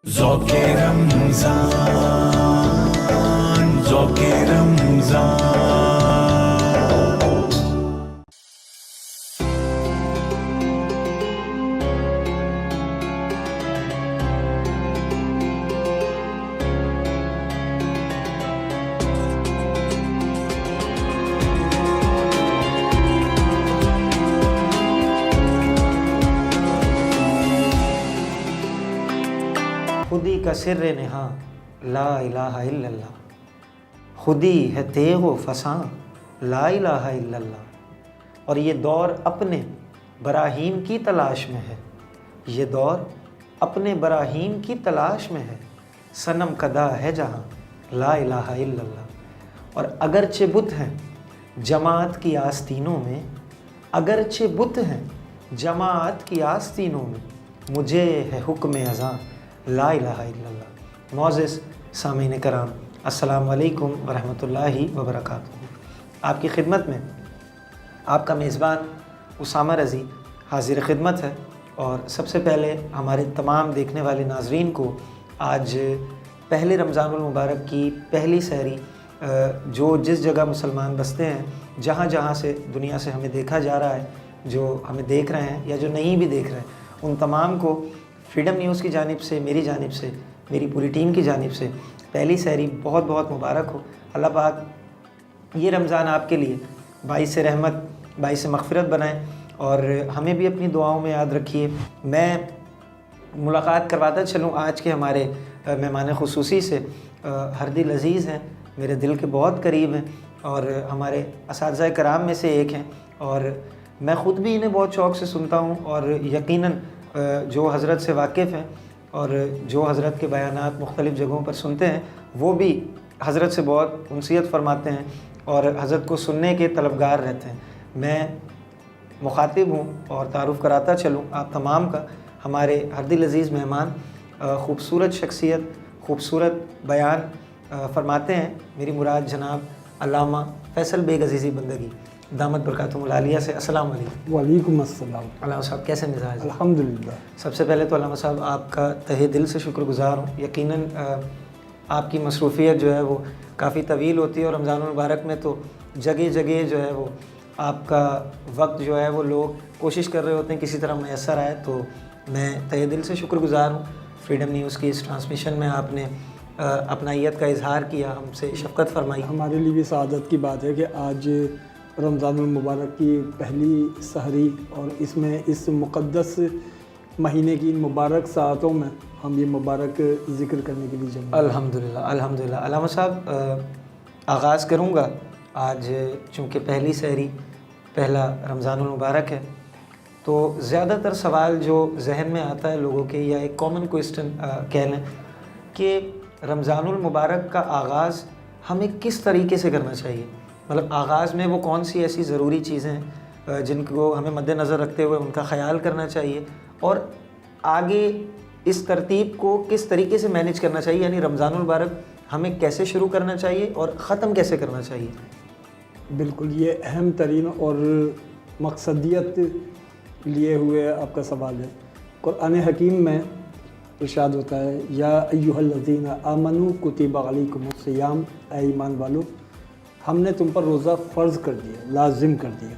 ذوق رمضان، ذوق رمضان۔ خودی کا سر نہاں لا الہ الا اللہ، خودی ہے تیغ و فساں لا الہ الا اللہ۔ اور یہ دور اپنے براہیم کی تلاش میں ہے، یہ دور اپنے براہیم کی تلاش میں ہے، صنم کدا ہے جہاں لا الہ الا اللہ۔ اور اگرچہ بت ہیں جماعت کی آستینوں میں، اگرچہ بت ہیں جماعت کی آستینوں میں، مجھے ہے حکم اذاں لا الہ الا اللہ۔ معزز سامعین کرام، السلام علیکم ورحمۃ اللہ وبرکاتہ۔ آپ کی خدمت میں آپ کا میزبان اسامہ رضی حاضر خدمت ہے، اور سب سے پہلے ہمارے تمام دیکھنے والے ناظرین کو آج پہلے رمضان المبارک کی پہلی سحری جو جس جگہ مسلمان بستے ہیں، جہاں جہاں سے دنیا سے ہمیں دیکھا جا رہا ہے، جو ہمیں دیکھ رہے ہیں یا جو نہیں بھی دیکھ رہے ہیں، ان تمام کو فریڈم نیوز کی جانب سے، میری جانب سے، میری پوری ٹیم کی جانب سے پہلی سحری بہت بہت مبارک ہو۔ اللہ پاک یہ رمضان آپ کے لیے باعث رحمت، باعث مغفرت بنائیں، اور ہمیں بھی اپنی دعاؤں میں یاد رکھیے۔ میں ملاقات کرواتا چلوں آج کے ہمارے مہمان خصوصی سے۔ ہردل عزیز ہیں، میرے دل کے بہت قریب ہیں، اور ہمارے اساتذہ کرام میں سے ایک ہیں، اور میں خود بھی انہیں بہت شوق سے سنتا ہوں، اور یقیناً جو حضرت سے واقف ہیں اور جو حضرت کے بیانات مختلف جگہوں پر سنتے ہیں، وہ بھی حضرت سے بہت انسیت فرماتے ہیں اور حضرت کو سننے کے طلبگار رہتے ہیں۔ میں مخاطب ہوں اور تعارف کراتا چلوں آپ تمام کا۔ ہمارے ہردل عزیز مہمان خوبصورت شخصیت، خوبصورت بیان فرماتے ہیں، میری مراد جناب علامہ فیصل بیگ عزیزی بندگی دامت برکاتہم العالیہ سے۔ السلام علیکم۔ وعلیکم السلام۔ علامہ صاحب کیسے مزاج ہیں؟ الحمدللہ۔ سب سے پہلے تو علامہ صاحب آپ کا تہہ دل سے شکر گزار ہوں۔ یقیناً آپ کی مصروفیت جو ہے وہ کافی طویل ہوتی ہے، اور رمضان المبارک میں تو جگہ جگہ جو ہے وہ آپ کا وقت جو ہے وہ لوگ کوشش کر رہے ہوتے ہیں کسی طرح میسر آئے، تو میں تہہ دل سے شکر گزار ہوں۔ فریڈم نیوز کی اس ٹرانسمیشن میں آپ نے اپنائیت کا اظہار کیا، ہم سے شفقت فرمائی۔ ہمارے لیے بھی سعادت کی بات ہے کہ آج رمضان المبارک کی پہلی سحری، اور اس میں اس مقدس مہینے کی مبارک ساعتوں میں ہم یہ مبارک ذکر کرنے کے لیے جمع ہیں۔ الحمدللہ الحمدللہ۔ علامہ صاحب آغاز کروں گا، آج چونکہ پہلی سحری، پہلا رمضان المبارک ہے، تو زیادہ تر سوال جو ذہن میں آتا ہے لوگوں کے، یا ایک کامن کوئسچن کہہ لیں، کہ رمضان المبارک کا آغاز ہمیں کس طریقے سے کرنا چاہیے؟ مطلب آغاز میں وہ کون سی ایسی ضروری چیزیں ہیں جن کو ہمیں مد نظر رکھتے ہوئے ان کا خیال کرنا چاہیے، اور آگے اس ترتیب کو کس طریقے سے مینیج کرنا چاہیے؟ یعنی رمضان المبارک ہمیں کیسے شروع کرنا چاہیے اور ختم کیسے کرنا چاہیے؟ بالکل، یہ اہم ترین اور مقصدیت لیے ہوئے آپ کا سوال ہے۔ قرآن حکیم میں ارشاد ہوتا ہے، یا ایھا الذین آمنوا کتب علیکم الصیام، اے ایمان والو ہم نے تم پر روزہ فرض کر دیا، لازم کر دیا،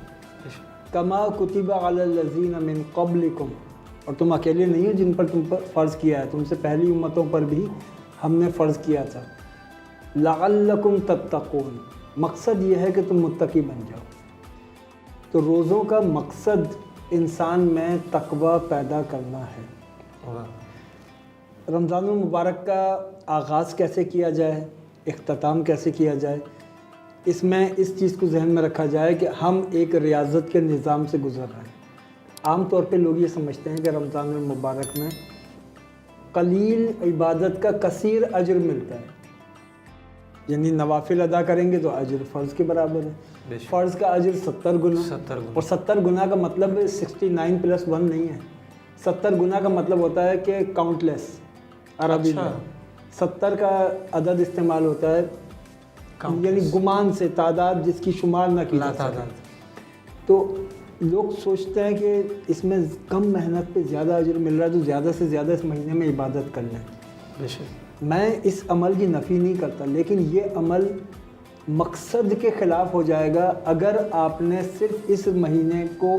کما کتب علی الذین من قبلکم، اور تم اکیلے نہیں ہو جن پر تم پر فرض کیا ہے، تم سے پہلی امتوں پر بھی ہم نے فرض کیا تھا، لعلکم تتقون، مقصد یہ ہے کہ تم متقی بن جاؤ۔ تو روزوں کا مقصد انسان میں تقوی پیدا کرنا ہے۔ رمضان المبارک کا آغاز کیسے کیا جائے، اختتام کیسے کیا جائے، اس میں اس چیز کو ذہن میں رکھا جائے کہ ہم ایک ریاضت کے نظام سے گزر رہے ہیں۔ عام طور پہ لوگ یہ سمجھتے ہیں کہ رمضان المبارک میں قلیل عبادت کا کثیر اجر ملتا ہے، یعنی نوافل ادا کریں گے تو اجر فرض کے برابر ہے، فرض کا اجر 70 گنا، اور 70 گنا کا مطلب 69+1 نہیں ہے، 70 گنا کا مطلب ہوتا ہے کہ کاؤنٹ لیس، عربی میں 70 کا عدد استعمال ہوتا ہے یعنی گمان سے، تعداد جس کی شمار نہ کی جا سکے۔ تو لوگ سوچتے ہیں کہ اس میں کم محنت پہ زیادہ اجر مل رہا ہے، تو زیادہ سے زیادہ اس مہینے میں عبادت کر لیں۔ بے شک. میں اس عمل کی نفی نہیں کرتا، لیکن یہ عمل مقصد کے خلاف ہو جائے گا اگر آپ نے صرف اس مہینے کو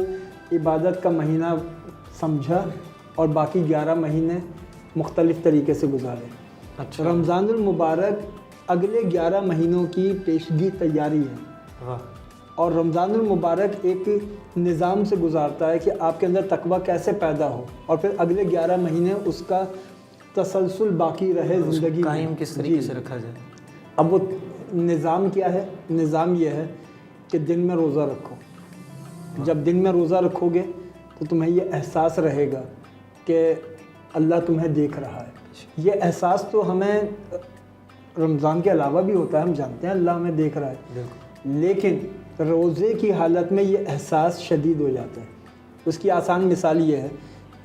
عبادت کا مہینہ سمجھا اور باقی 11 مہینے مختلف طریقے سے گزارے. اچھا. رمضان المبارک اگلے 11 مہینوں کی پیشگی تیاری ہے. واہ. اور رمضان المبارک ایک نظام سے گزارتا ہے کہ آپ کے اندر تقویٰ کیسے پیدا ہو اور پھر اگلے 11 مہینے اس کا تسلسل باقی رہے زندگی میں. قائم کس طریقے سے رکھا جائے. اب وہ نظام کیا ہے؟ نظام یہ ہے کہ دن میں روزہ رکھو. جب دن میں روزہ رکھو گے تو تمہیں یہ احساس رہے گا کہ اللہ تمہیں دیکھ رہا ہے. یہ احساس تو ہمیں رمضان کے علاوہ بھی ہوتا ہے، ہم جانتے ہیں اللہ ہمیں دیکھ رہا ہے، لیکن روزے کی حالت میں یہ احساس شدید ہو جاتا ہے. اس کی آسان مثال یہ ہے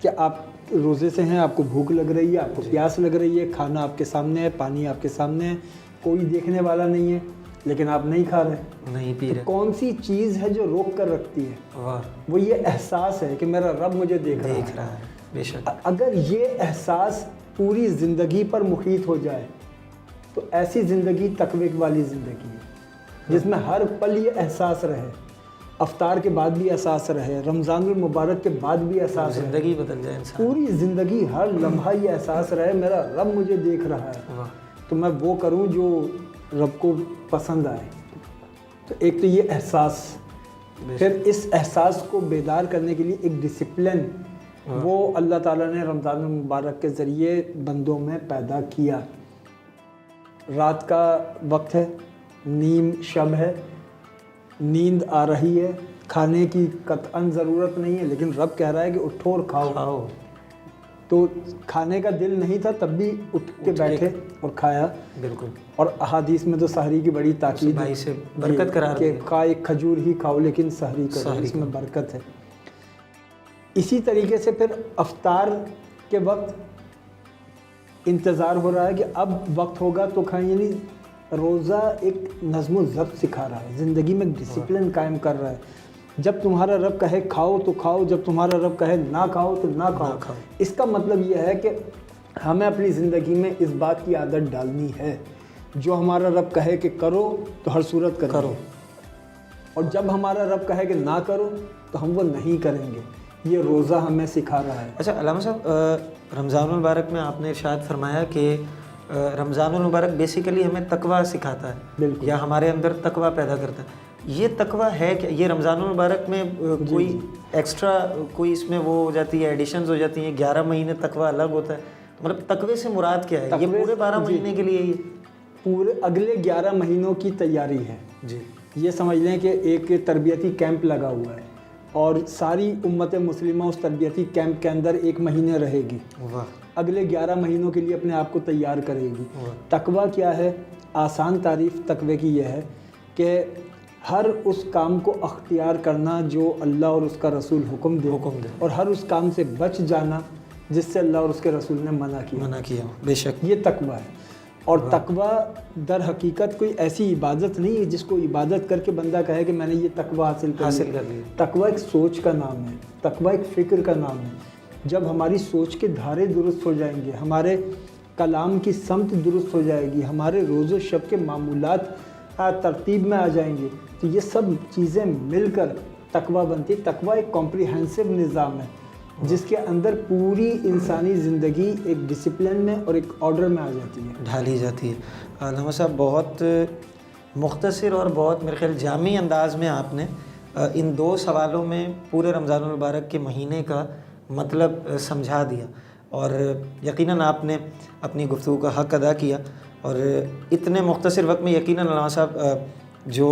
کہ آپ روزے سے ہیں، آپ کو بھوک لگ رہی ہے، آپ کو پیاس لگ رہی ہے، کھانا آپ کے سامنے ہے، پانی آپ کے سامنے ہے، کوئی دیکھنے والا نہیں ہے، لیکن آپ نہیں کھا رہے، نہیں پی رہے. کون سی چیز ہے جو روک کر رکھتی ہے؟ واہ. وہ یہ احساس ہے کہ میرا رب مجھے دیکھ رہا ہے. بے شک. اگر یہ احساس پوری زندگی پر محیط ہو جائے تو ایسی زندگی تقوی والی زندگی ہے جس میں ہر پل یہ احساس رہے، افطار کے بعد بھی احساس رہے، رمضان المبارک کے بعد بھی احساس رہے، زندگی بدل جائے انسان. پوری زندگی ہر لمحہ یہ احساس رہے میرا رب مجھے دیکھ رہا ہے. واہ. تو میں وہ کروں جو رب کو پسند آئے. تو ایک تو یہ احساس، پھر اس احساس کو بیدار کرنے کے لیے ایک ڈسپلن وہ اللہ تعالیٰ نے رمضان المبارک کے ذریعے بندوں میں پیدا کیا. رات کا وقت ہے، نیم شب ہے، نیند آ رہی ہے، کھانے کی قطعاً ضرورت نہیں ہے، لیکن رب کہہ رہا ہے کہ اٹھو اور کھاؤ. تو کھانے کا دل نہیں تھا تب بھی اٹھ کے بیٹھے اور کھایا. بالکل. اور احادیث میں تو سحری کی بڑی تاکید بھائی سے برکت قرار کہ ایک کھجور ہی کھاؤ لیکن سحری کرو، اس میں برکت ہے. اسی طریقے سے پھر افطار کے وقت انتظار ہو رہا ہے کہ اب وقت ہوگا تو کھائیں. یعنی روزہ ایک نظم و ضبط سکھا رہا ہے، زندگی میں ڈسپلن قائم کر رہا ہے. جب تمہارا رب کہے کھاؤ تو کھاؤ، جب تمہارا رب کہے نہ کھاؤ تو نہ کھاؤ. اس کا مطلب یہ ہے کہ ہمیں اپنی زندگی میں اس بات کی عادت ڈالنی ہے جو ہمارا رب کہے کہ کرو تو ہر صورت کرو، اور جب ہمارا رب کہے کہ نہ کرو تو ہم وہ نہیں کریں گے. یہ روزہ ہمیں سکھا رہا ہے. اچھا علامہ صاحب، رمضان المبارک میں آپ نے ارشاد فرمایا کہ رمضان المبارک بیسیکلی ہمیں تقویٰ سکھاتا ہے. بالکل. یا ہمارے اندر تقویٰ پیدا کرتا ہے. یہ تقویٰ ہے کہ یہ رمضان المبارک میں کوئی ایکسٹرا کوئی اس میں وہ ہو جاتی ہے، ایڈیشنز ہو جاتی ہیں؟ 11 مہینے تقویٰ الگ ہوتا ہے، مطلب تقوی سے مراد کیا ہے؟ یہ پورے 12 مہینے کے لیے پورے اگلے 11 مہینوں کی تیاری ہے. جی. یہ سمجھ لیں کہ ایک تربیتی کیمپ لگا ہوا ہے اور ساری امت مسلمہ اس تربیتی کیمپ کے اندر 1 مہینے رہے گی. واہ. اگلے 11 مہینوں کے لیے اپنے آپ کو تیار کرے گی. تقویٰ کیا ہے؟ آسان تعریف تقوی کی یہ ہے کہ ہر اس کام کو اختیار کرنا جو اللہ اور اس کا رسول حکم دے، اور ہر اس کام سے بچ جانا جس سے اللہ اور اس کے رسول نے منع کیا. بے شک. یہ تقویٰ ہے. اور تقویٰ در حقیقت کوئی ایسی عبادت نہیں ہے جس کو عبادت کر کے بندہ کہے کہ میں نے یہ تقویٰ حاصل کر لیا. تقویٰ ایک سوچ کا نام ہے، تقویٰ ایک فکر کا نام ہے. جب ہماری سوچ کے دھارے درست ہو جائیں گے، ہمارے کلام کی سمت درست ہو جائے گی، ہمارے روز و شب کے معمولات ترتیب میں آ جائیں گے، تو یہ سب چیزیں مل کر تقویٰ بنتی. تقویٰ ایک کمپریہنسو نظام ہے جس کے اندر پوری انسانی زندگی ایک ڈسپلن میں اور ایک آرڈر میں آ جاتی ہے، ڈھالی جاتی ہے. علامہ صاحب، بہت مختصر اور بہت میرے خیال جامع انداز میں آپ نے ان 2 سوالوں میں پورے رمضان المبارک کے مہینے کا مطلب سمجھا دیا، اور یقیناً آپ نے اپنی گفتگو کا حق ادا کیا. اور اتنے مختصر وقت میں یقیناً علامہ صاحب جو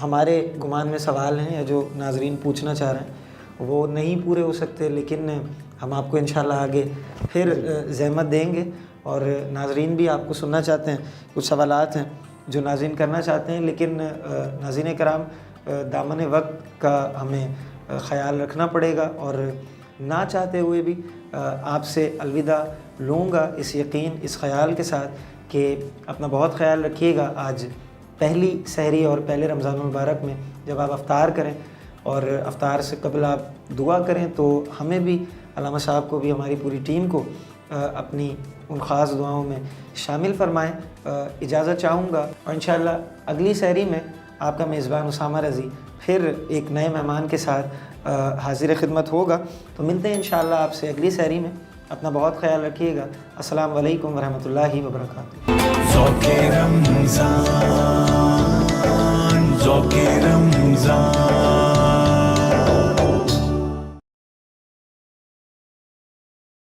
ہمارے گمان میں سوال ہیں یا جو ناظرین پوچھنا چاہ رہے ہیں وہ نہیں پورے ہو سکتے، لیکن ہم آپ کو انشاءاللہ آگے پھر زحمت دیں گے. اور ناظرین بھی آپ کو سننا چاہتے ہیں، کچھ سوالات ہیں جو ناظرین کرنا چاہتے ہیں، لیکن ناظرین کرام دامن وقت کا ہمیں خیال رکھنا پڑے گا، اور نہ چاہتے ہوئے بھی آپ سے الوداع لوں گا اس یقین، اس خیال کے ساتھ کہ اپنا بہت خیال رکھیے گا. آج پہلی سحری اور پہلے رمضان المبارک میں جب آپ افطار کریں اور افطار سے قبل آپ دعا کریں تو ہمیں بھی، علامہ صاحب کو بھی، ہماری پوری ٹیم کو اپنی ان خاص دعاؤں میں شامل فرمائیں۔ اجازت چاہوں گا اور انشاءاللہ اگلی سحری میں آپ کا میزبان اسامہ رضی پھر ایک نئے مہمان کے ساتھ حاضر خدمت ہوگا۔ تو ملتے ہیں انشاءاللہ آپ سے اگلی سحری میں۔ اپنا بہت خیال رکھیے گا۔ السلام علیکم ورحمۃ اللہ وبرکاتہ۔ ذوق رمضان، ذوق رمضان۔